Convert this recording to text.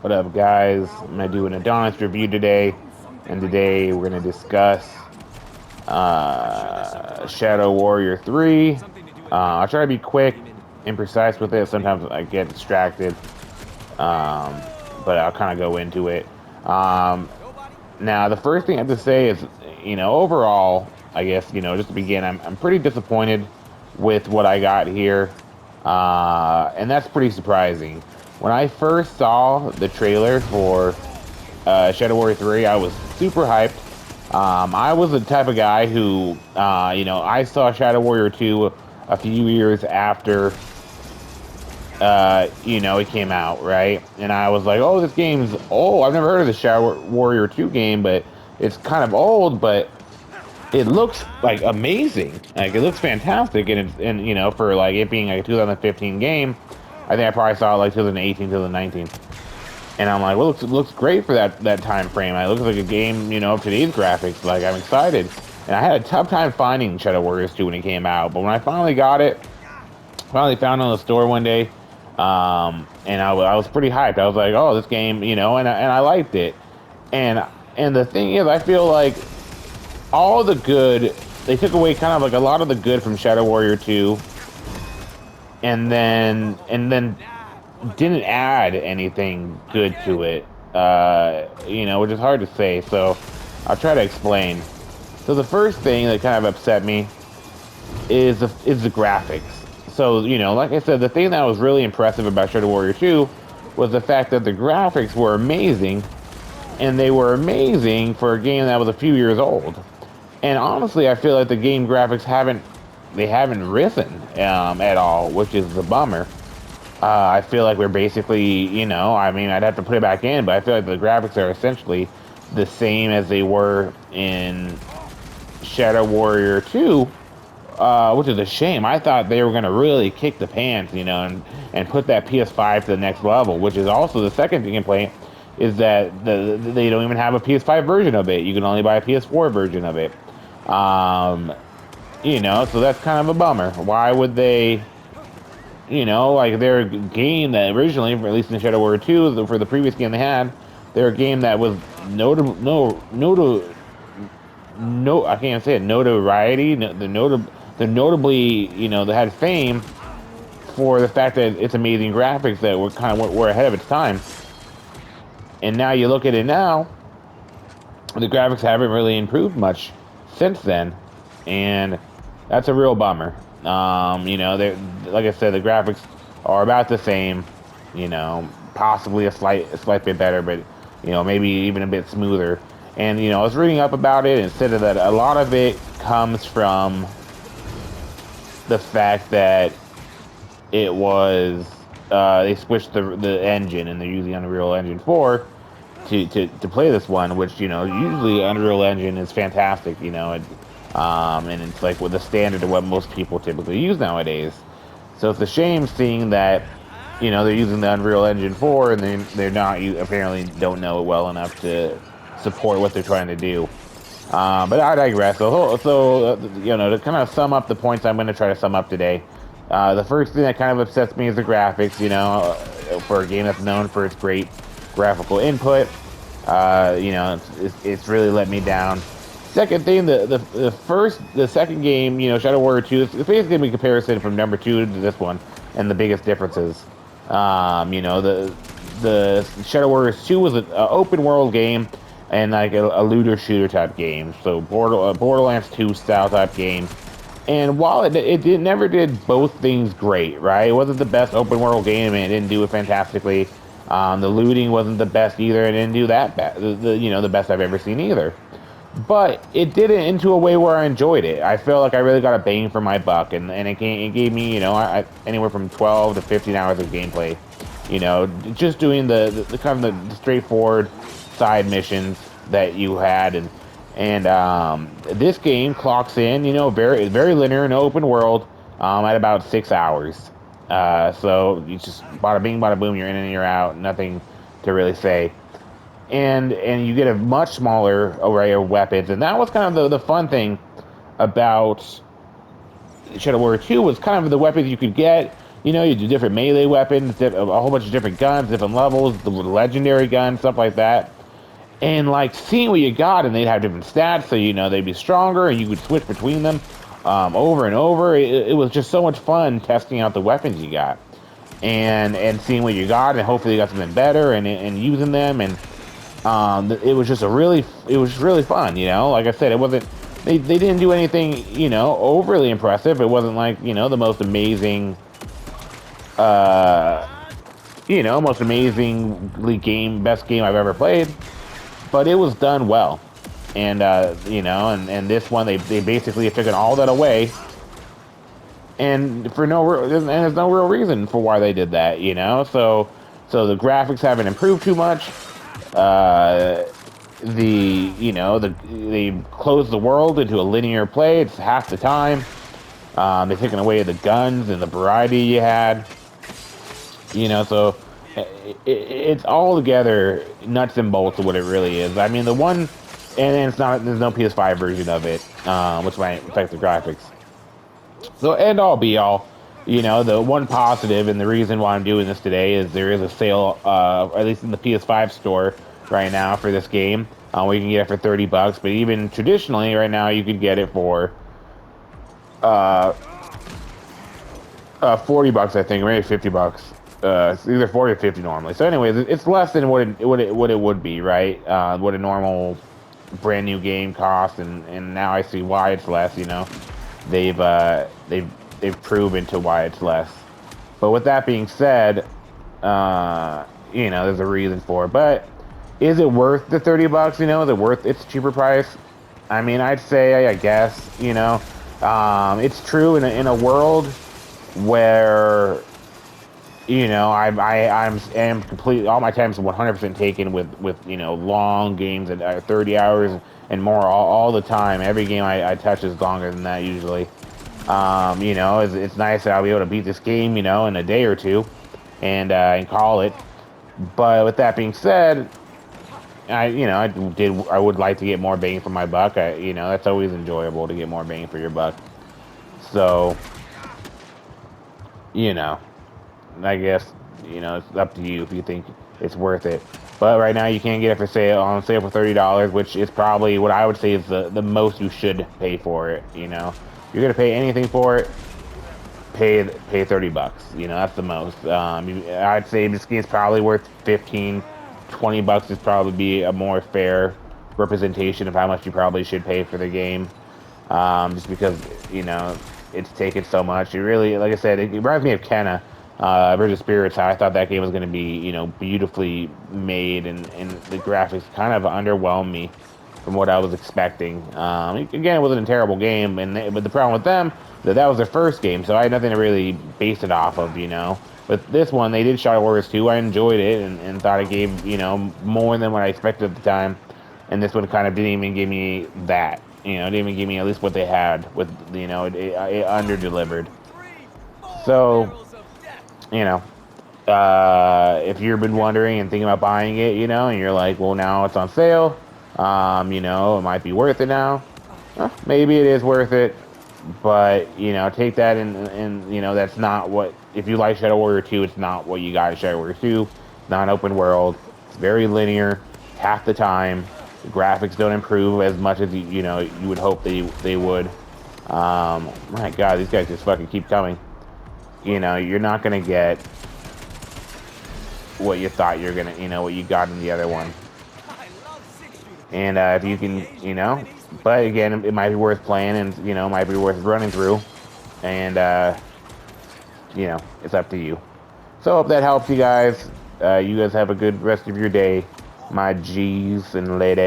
What up, guys? I'm gonna do an Adonis review today, and today we're gonna discuss Shadow Warrior 3. I'll try to be quick and precise with it. Sometimes I get distracted, um, but I'll kind of go into it. Um, Now, the first thing I have to say is, overall, I guess, just to begin, I'm pretty disappointed with what I got here, and that's pretty surprising. When I first saw the trailer for Shadow Warrior 3, I was super hyped. I was the type of guy who, I saw Shadow Warrior 2 a few years after, it came out, right? And I was like, oh, this game's old. I've never heard of the Shadow Warrior 2 game, but it's kind of old, but it looks like amazing. Like it looks fantastic, and for like it being like a 2015 game, I think I probably saw it like 2018, 2019. And I'm like, well, it looks great for that time frame. It looks like a game, of today's graphics. Like I'm excited, and I had a tough time finding Shadow Warriors 2 when it came out. But when I finally got it, finally found it in the store one day, and I was pretty hyped. I was like, oh, this game, and I liked it. And and the thing is, I feel like all the good, they took away kind of like a lot of the good from Shadow Warrior 2, and then didn't add anything good to it, which is hard to say. So I'll try to explain. So the first thing that kind of upset me is the graphics. So like I said, the thing that was really impressive about Shadow Warrior 2 was the fact that the graphics were amazing, and they were amazing for a game that was a few years old. And honestly, I feel like the game graphics haven't risen at all, which is the bummer. I feel like we're basically, I mean, I'd have to put it back in, but I feel like the graphics are essentially the same as they were in Shadow Warrior 2, which is a shame. I thought they were going to really kick the pants, and put that PS5 to the next level, which is also the second complaint, is that they don't even have a PS5 version of it. You can only buy a PS4 version of it. So that's kind of a bummer. Why would they, like their game that originally, at least in Shadow Warrior 2, for the previous game they had, their game that was I can't say it, notoriety, the notably, they had fame for the fact that it's amazing graphics that were ahead of its time. And now you look at it now, the graphics haven't really improved much since then, and that's a real bummer. They, like I said, the graphics are about the same. Possibly a slight bit better, but maybe even a bit smoother. And I was reading up about it, and said that a lot of it comes from the fact that it was they switched the engine, and they're using Unreal Engine 4 to play this one, which usually Unreal Engine is fantastic, and it's like with the standard of what most people typically use nowadays. So it's a shame seeing that they're using the Unreal Engine 4, and they're not, you apparently don't know it well enough to support what they're trying to do. But I digress. To kind of sum up the points I'm going to try to sum up today. The first thing that kind of upsets me is the graphics. For a game that's known for its great graphical input, it's really let me down. Second thing, the second game, Shadow Warrior 2, it's basically going to be a comparison from number 2 to this one, and the biggest differences. The Shadow Warriors 2 was an open world game, and like a looter shooter type game, so Borderlands 2 style type game. And while it never did both things great, right? It wasn't the best open world game, and it didn't do it fantastically. The looting wasn't the best either, and it didn't do that bad. The best I've ever seen either. But it did it into a way where I enjoyed it. I felt like I really got a bang for my buck, and it gave me, anywhere from 12 to 15 hours of gameplay. Just doing the kind of the straightforward side missions that you had, and this game clocks in, very very linear, no open world, at about 6 hours. So you just bada bing, bada boom, you're in and you're out. Nothing to really say. And you get a much smaller array of weapons, and that was kind of the fun thing about Shadow Warrior 2, was kind of the weapons you could get. You know, you do different melee weapons, a whole bunch of different guns, different levels, the legendary guns, stuff like that. And like seeing what you got, and they'd have different stats, so you know they'd be stronger, and you could switch between them over and over. It was just so much fun testing out the weapons you got, and seeing what you got, and hopefully you got something better, and using them, and it was just it was really fun. You know, like I said, it wasn't they didn't do anything overly impressive. It wasn't like the most amazing uh most amazingly best game I've ever played, but it was done well. And and this one they basically have taken all that away, and and there's no real reason for why they did that, so the graphics haven't improved too much. uh they closed the world into a linear play. It's half the time. They've taken away the guns and the variety you had. So it's all together nuts and bolts of what it really is. I mean, and there's no PS5 version of it, which might affect the graphics. So, end all be all, the one positive and the reason why I'm doing this today is there is a sale, at least in the PS5 store right now for this game. We can get it for $30, but even traditionally right now you could get it for $40, I think, or maybe $50. It's either 40 or 50 normally. So, anyways, it's less than what it would be, right? What a normal brand new game costs, and now I see why it's less. They've proven to why it's less. But with that being said, there's a reason for it. But is it worth the $30? Is it worth its cheaper price? I mean, I'd say, I guess, it's true in a world where I'm completely, all my time is 100% taken with long games at 30 hours and more all the time. Every game I touch is longer than that usually. It's nice that I'll be able to beat this game in a day or two and call it. But with that being said, I would like to get more bang for my buck. That's always enjoyable to get more bang for your buck. So, I guess, it's up to you if you think it's worth it. But right now you can't get it on sale for $30, which is probably what I would say is the most you should pay for it. If you're gonna pay anything for it, pay $30. That's the most. I'd say this game's probably worth $15-20 is probably be a more fair representation of how much you probably should pay for the game. Just because it's taken so much. It really, like I said, it reminds me of Kenna, Bridge of Spirits. How I thought that game was going to be, beautifully made, and the graphics kind of underwhelmed me from what I was expecting. Again, it wasn't a terrible game, but the problem with them that was their first game, so I had nothing to really base it off of, But this one, they did Shadow Warriors 2. I enjoyed it and thought it gave, more than what I expected at the time. And this one kind of didn't even give me that. Didn't even give me at least what they had with, it under-delivered. So, if you've been wondering and thinking about buying it, and you're like, well, now it's on sale, it might be worth it now. Maybe it is worth it, but, take that and that's not what, if you like Shadow Warrior 2, it's not what you got in Shadow Warrior 2. It's not an open world. It's very linear, half the time. The graphics don't improve as much as you would hope they would. My God, these guys just fucking keep coming. You're not gonna get what you thought you're gonna, what you got in the other one. And if you can, but again, it might be worth playing, and it might be worth running through. And it's up to you. So hope that helps you guys. You guys have a good rest of your day, my G's and ladies.